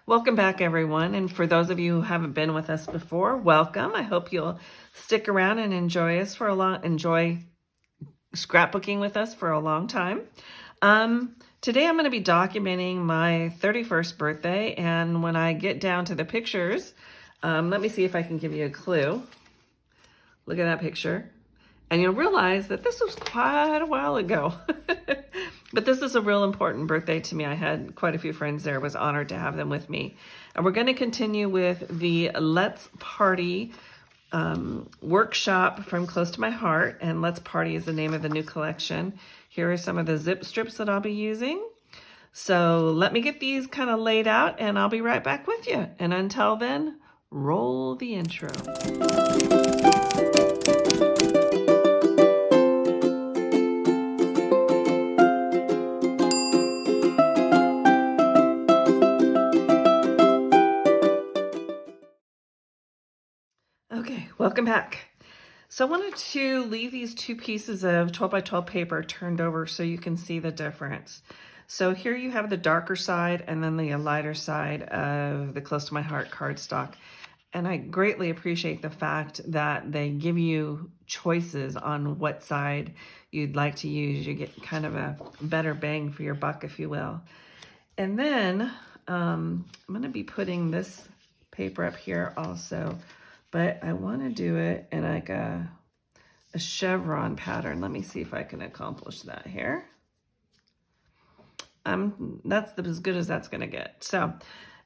Welcome back, everyone. And for those of you who haven't been with us before, welcome. I hope you'll stick around and enjoy scrapbooking with us for a long time. Today I'm going to be documenting my 31st birthday, and when I get down to the pictures, let me see if I can give you a clue. Look at that picture. And you'll realize that this was quite a while ago. But this is a real important birthday to me. I had quite a few friends there. I was honored to have them with me. And we're going to continue with the Let's Party workshop from Close to My Heart. And Let's Party is the name of the new collection. Here are some of the zip strips that I'll be using. So let me get these kind of laid out and I'll be right back with you. And until then, roll the intro. Okay, welcome back. So I wanted to leave these two pieces of 12 by 12 paper turned over so you can see the difference. So here you have the darker side and then the lighter side of the Close to My Heart cardstock. And I greatly appreciate the fact that they give you choices on what side you'd like to use. You get kind of a better bang for your buck, if you will. And then I'm going to be putting this paper up here also. But I want to do it in like a chevron pattern. Let me see if I can accomplish that here. That's as good as that's going to get. So,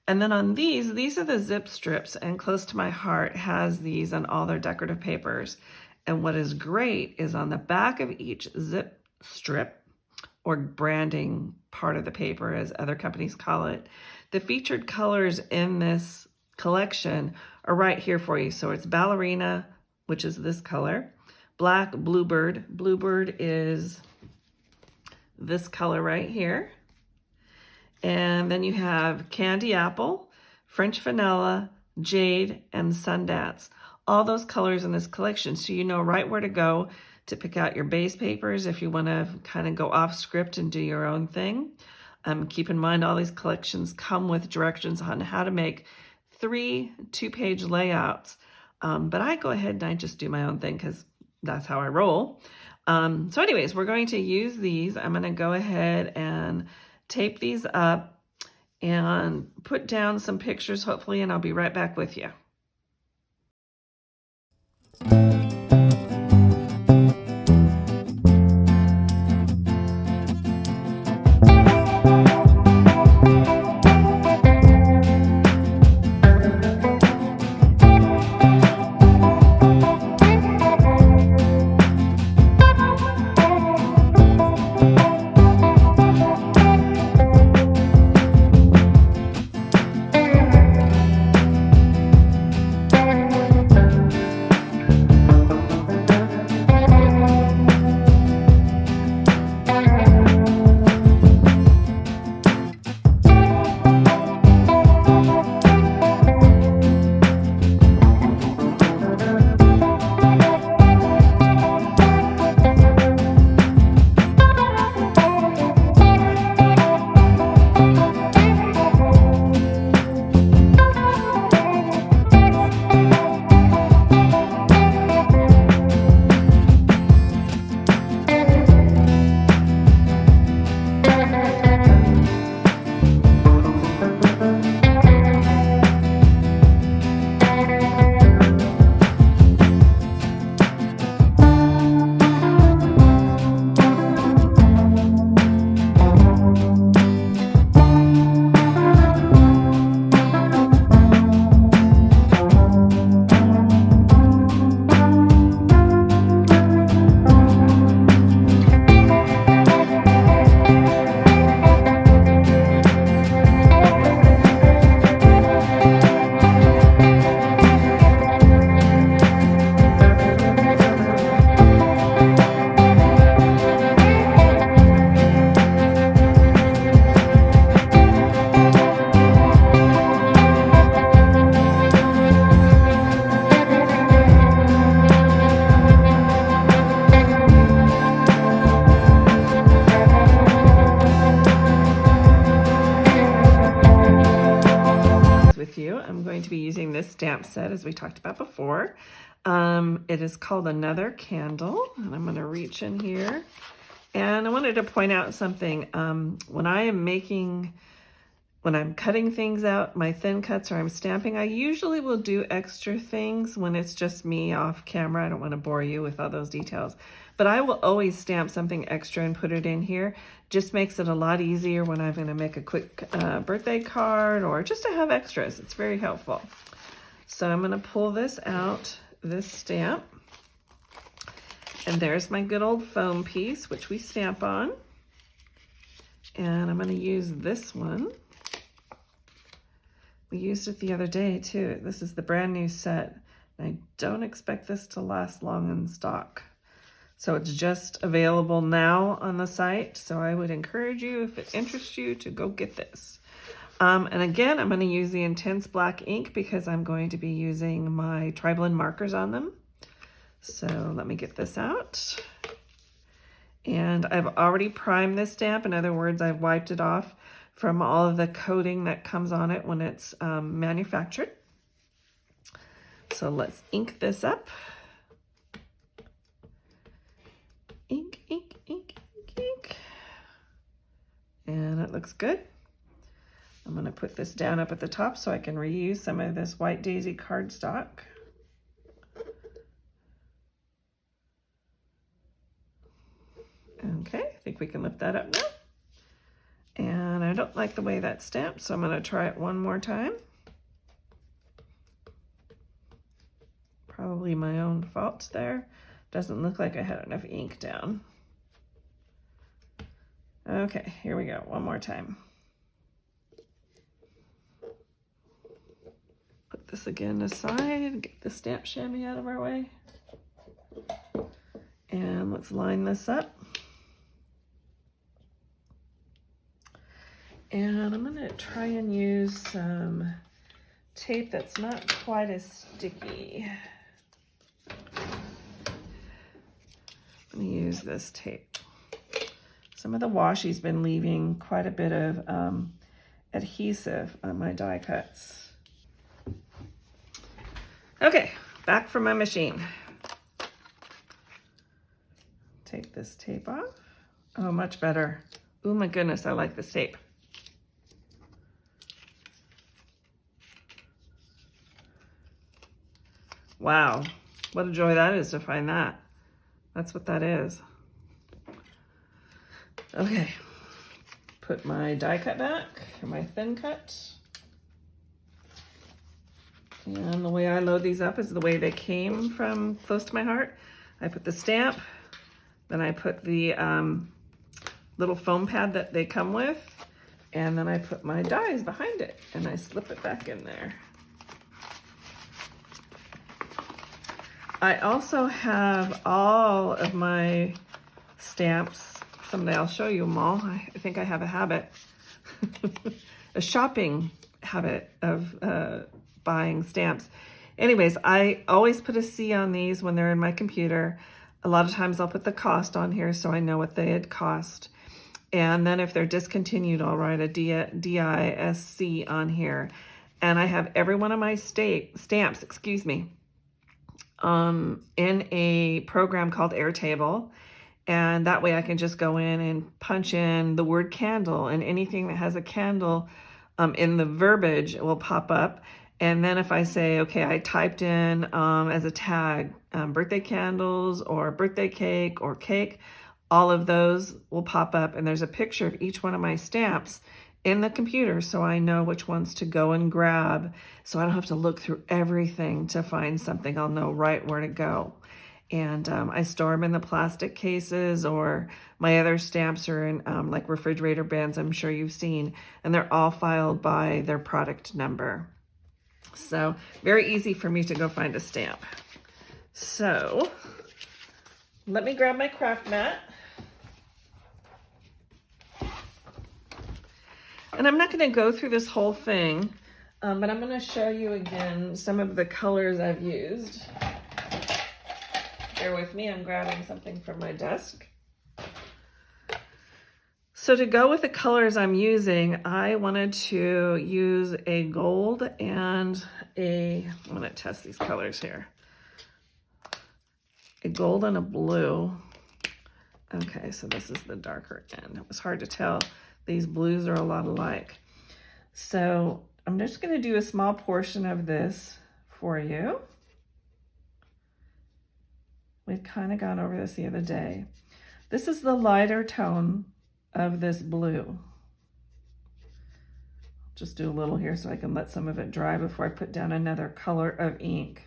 and then on these are the zip strips, and Close to My Heart has these on all their decorative papers. And what is great is on the back of each zip strip, or branding part of the paper as other companies call it, the featured colors in this collection are right here for you. So it's ballerina, which is this color, black, bluebird. Bluebird is this color right here. And then you have candy apple, French vanilla, jade, and sundance. All those colors in this collection. So you know right where to go to pick out your base papers if you want to kind of go off script and do your own thing. Keep in mind all these collections come with directions on how to make 3 two-page layouts. But I go ahead and I just do my own thing because that's how I roll. So anyways, we're going to use these. I'm going to go ahead and tape these up and put down some pictures, hopefully, and I'll be right back with you. with you. I'm going to be using this stamp set as we talked about before. It is called Another Candle, and I'm going to reach in here. And I wanted to point out something. When I'm cutting things out, my thin cuts, or I'm stamping, I usually will do extra things when it's just me off camera. I don't want to bore you with all those details. But I will always stamp something extra and put it in here. Just makes it a lot easier when I'm going to make a quick birthday card or just to have extras. It's very helpful. So I'm going to pull this out, this stamp. And there's my good old foam piece, which we stamp on. And I'm going to use this one. We used it the other day too. This is the brand new set. I don't expect this to last long in stock. So it's just available now on the site. So I would encourage you, if it interests you, to go get this. And again, I'm going to use the Intense Black ink because I'm going to be using my tri-blend markers on them. So let me get this out. And I've already primed this stamp. In other words, I've wiped it off from all of the coating that comes on it when it's manufactured. So let's ink this up. Ink, ink, ink, ink, ink. And it looks good. I'm going to put this down up at the top so I can reuse some of this White Daisy cardstock. Okay, I think we can lift that up now. And I don't like the way that's stamped, so I'm going to try it one more time. Probably my own fault there. Doesn't look like I had enough ink down. Okay, here we go, one more time. Put this again aside, get the stamp chamois out of our way. And let's line this up. And I'm going to try and use some tape that's not quite as sticky. I'm going to use this tape. Some of the washi's been leaving quite a bit of adhesive on my die cuts. Okay, back from my machine. Take this tape off. Oh, much better. Oh my goodness, I like this tape. Wow, what a joy that is to find that. That's what that is. Okay, put my die cut back, my thin cut. And the way I load these up is the way they came from Close to My Heart. I put the stamp, then I put the little foam pad that they come with, and then I put my dies behind it, and I slip it back in there. I also have all of my stamps. Someday I'll show you them all. I think I have a habit, a shopping habit of buying stamps. Anyways, I always put a C on these when they're in my computer. A lot of times I'll put the cost on here so I know what they had cost. And then if they're discontinued, I'll write a DISC on here. And I have every one of my stamps, in a program called Airtable. And that way I can just go in and punch in the word candle, and anything that has a candle in the verbiage will pop up. And then if I say, okay, I typed in as a tag, birthday candles or birthday cake or cake, all of those will pop up, and there's a picture of each one of my stamps in the computer so I know which ones to go and grab, so I don't have to look through everything to find something. I'll know right where to go. And I store them in the plastic cases, or my other stamps are in like refrigerator bins, I'm sure you've seen, and they're all filed by their product number. So very easy for me to go find a stamp. So let me grab my craft mat. And I'm not going to go through this whole thing, but I'm going to show you again some of the colors I've used. Bear with me, I'm grabbing something from my desk. So So to go with the colors I'm using, I wanted to use a gold and I'm going to test these colors here. A gold and a blue. Okay, so this is the darker end. It was hard to tell. These blues are a lot alike. So I'm just going to do a small portion of this for you. We've kind of gone over this the other day. This is the lighter tone of this blue. Just do a little here so I can let some of it dry before I put down another color of ink.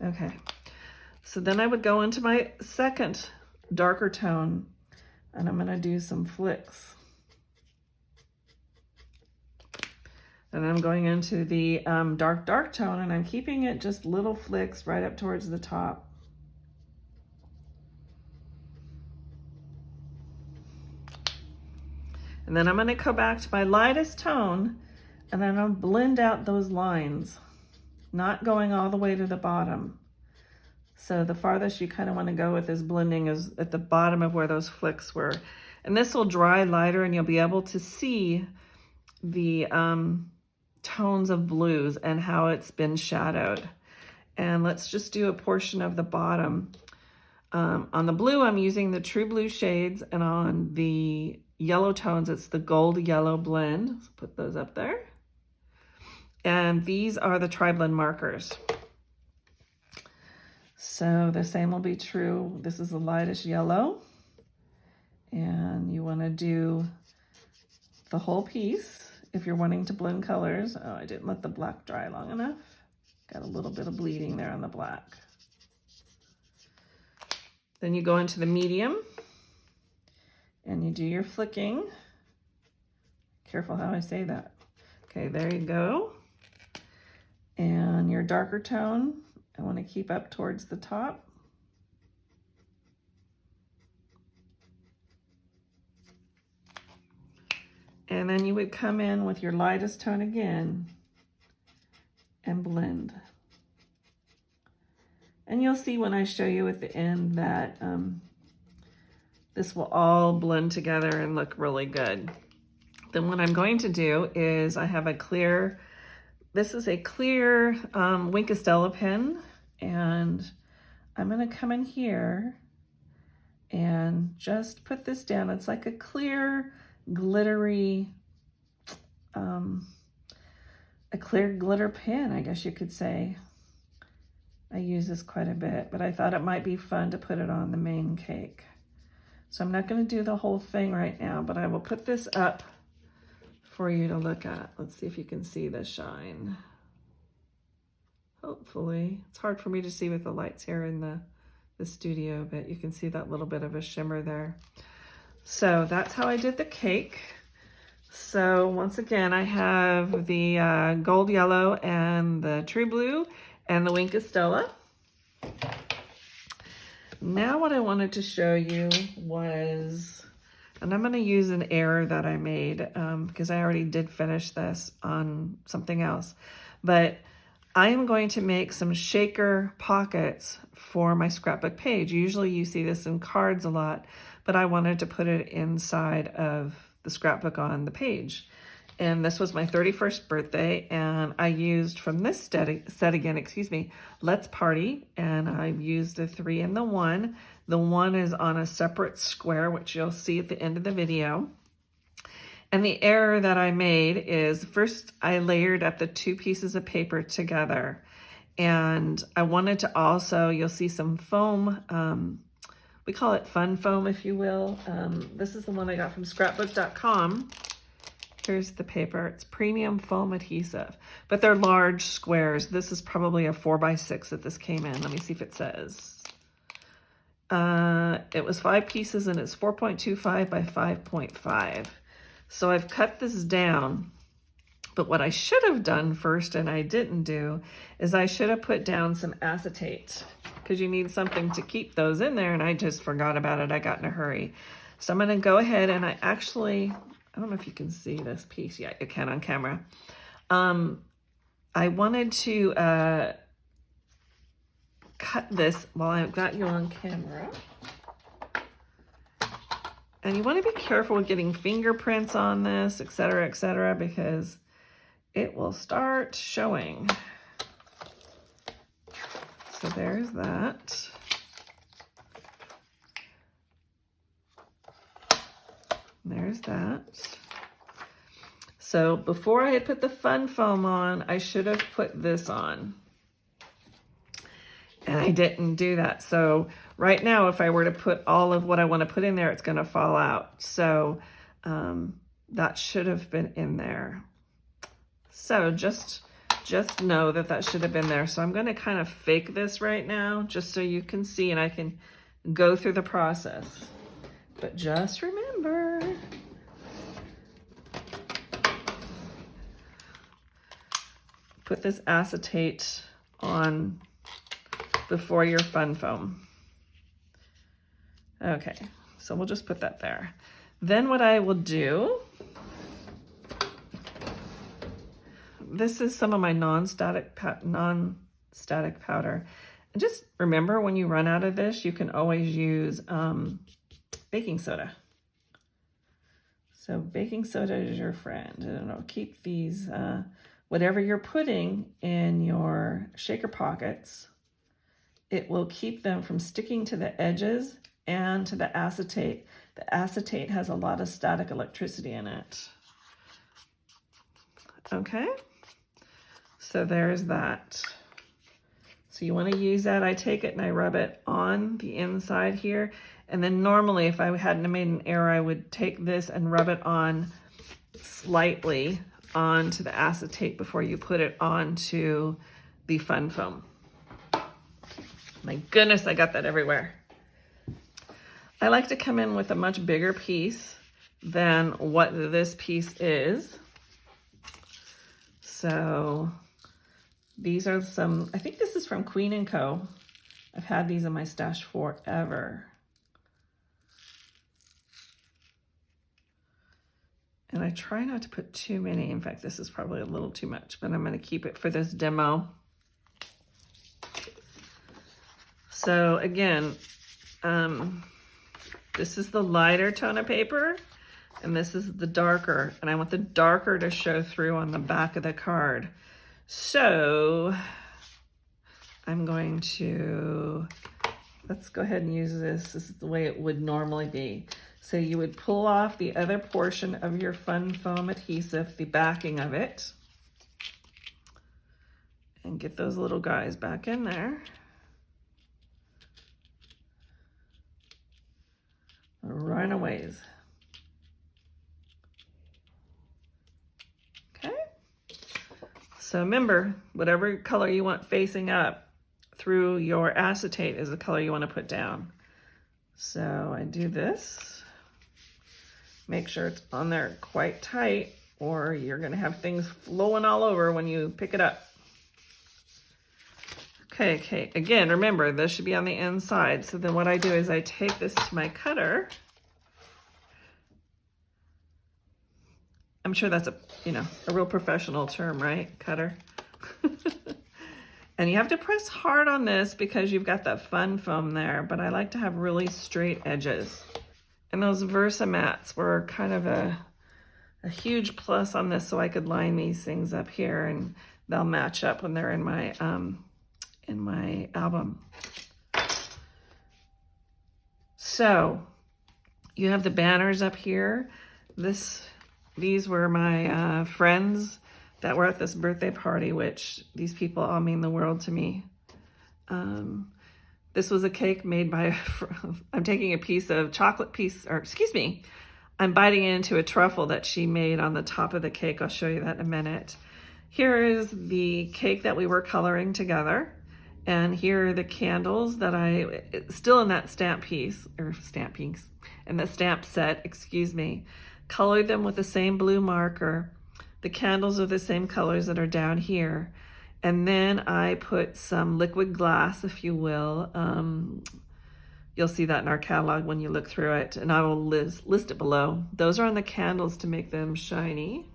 Okay, so then I would go into my second darker tone, and I'm going to do some flicks. And I'm going into the dark tone, and I'm keeping it just little flicks right up towards the top. And then I'm going to go back to my lightest tone, and then I'll blend out those lines, not going all the way to the bottom. So the farthest you kind of want to go with this blending is at the bottom of where those flicks were. And this will dry lighter, and you'll be able to see the tones of blues and how it's been shadowed. And let's just do a portion of the bottom. On the blue, I'm using the True Blue shades, and on the yellow tones, it's the gold yellow blend. Let's put those up there. And these are the tri-blend markers. So the same will be true. This is the lightest yellow. And you want to do the whole piece if you're wanting to blend colors. Oh, I didn't let the black dry long enough. Got a little bit of bleeding there on the black. Then you go into the medium and you do your flicking. Careful how I say that. Okay, there you go. And your darker tone, I want to keep up towards the top. And then you would come in with your lightest tone again and blend. And you'll see when I show you at the end that this will all blend together and look really good. Then what I'm going to do is I have a clear, this is a clear Stella pen, and I'm going to come in here and just put this down. It's like a clear, glittery, a clear glitter pen, I guess you could say. I use this quite a bit, but I thought it might be fun to put it on the main cake. So I'm not going to do the whole thing right now, but I will put this up for you to look at. Let's see if you can see the shine. Hopefully. It's hard for me to see with the lights here in the studio, but you can see that little bit of a shimmer there. So that's how I did the cake. So once again, I have the gold yellow and the True Blue and the Stella. Now what I wanted to show you was, and I'm going to use an error that I made because I already did finish this on something else, but I am going to make some shaker pockets for my scrapbook page. Usually you see this in cards a lot, but I wanted to put it inside of the scrapbook on the page. And this was my 31st birthday, and I used from this set again, Let's Party, and I've used a 3 and the 1. The 1 is on a separate square, which you'll see at the end of the video. And the error that I made is first I layered up the 2 pieces of paper together, and I wanted to also, you'll see some foam, we call it fun foam, if you will. This is the one I got from scrapbook.com. Here's the paper. It's premium foam adhesive, but they're large squares. This is probably a 4x6 that this came in. Let me see if it says. It was 5 pieces and it's 4.25 by 5.5. So I've cut this down, but what I should have done first, and I didn't do, is I should have put down some acetate because you need something to keep those in there, and I just forgot about it. I got in a hurry. So I'm going to go ahead and I don't know if you can see this piece. Yeah, you can on camera. I wanted to cut this while I've got you on camera. And you want to be careful with getting fingerprints on this, etc., because it will start showing. So there's that. There's that. So before I had put the fun foam on, I should have put this on. And I didn't do that. So right now, if I were to put all of what I want to put in there, it's going to fall out. So that should have been in there. So just know that that should have been there. So I'm going to kind of fake this right now, just so you can see and I can go through the process. But just remember, put this acetate on before your fun foam. Okay, so we'll just put that there. Then what I will do, this is some of my non-static powder. And just remember, when you run out of this, you can always use baking soda. So baking soda is your friend, and it'll keep these, whatever you're putting in your shaker pockets, it will keep them from sticking to the edges and to the acetate. The acetate has a lot of static electricity in it. Okay, so there's that. So you want to use that. I take it and I rub it on the inside here. And then normally, if I hadn't made an error, I would take this and rub it on slightly onto the acetate before you put it onto the fun foam. My goodness, I got that everywhere. I like to come in with a much bigger piece than what this piece is. So these are some, I think this is from Queen & Co. I've had these in my stash forever. And I try not to put too many. In fact, this is probably a little too much, but I'm going to keep it for this demo. So again, this is the lighter tone of paper, and this is the darker, and I want the darker to show through on the back of the card. So I'm going to, let's go ahead and use this. This is the way it would normally be. So you would pull off the other portion of your fun foam adhesive, the backing of it, and get those little guys back in there. Runaways. Okay. So remember, whatever color you want facing up through your acetate is the color you want to put down. So I do this. Make sure it's on there quite tight, or you're going to have things flowing all over when you pick it up. Okay, again, remember, this should be on the inside. So then what I do is I take this to my cutter. I'm sure that's a real professional term, right? Cutter. And you have to press hard on this because you've got that fun foam there, but I like to have really straight edges. And those Versamats were kind of a huge plus on this, so I could line these things up here and they'll match up when they're in my album. So you have the banners up here. These were my friends that were at this birthday party, which these people all mean the world to me. This was a cake made by, I'm taking a piece of chocolate piece, or excuse me, I'm biting into a truffle that she made on the top of the cake. I'll show you that in a minute. Here is the cake that we were coloring together. And here are the candles that still in that stamp piece, in the stamp set, excuse me, colored them with the same blue marker. The candles are the same colors that are down here. And then I put some liquid glass, if you will. You'll see that in our catalog when you look through it, and I will list it below. Those are on the candles to make them shiny.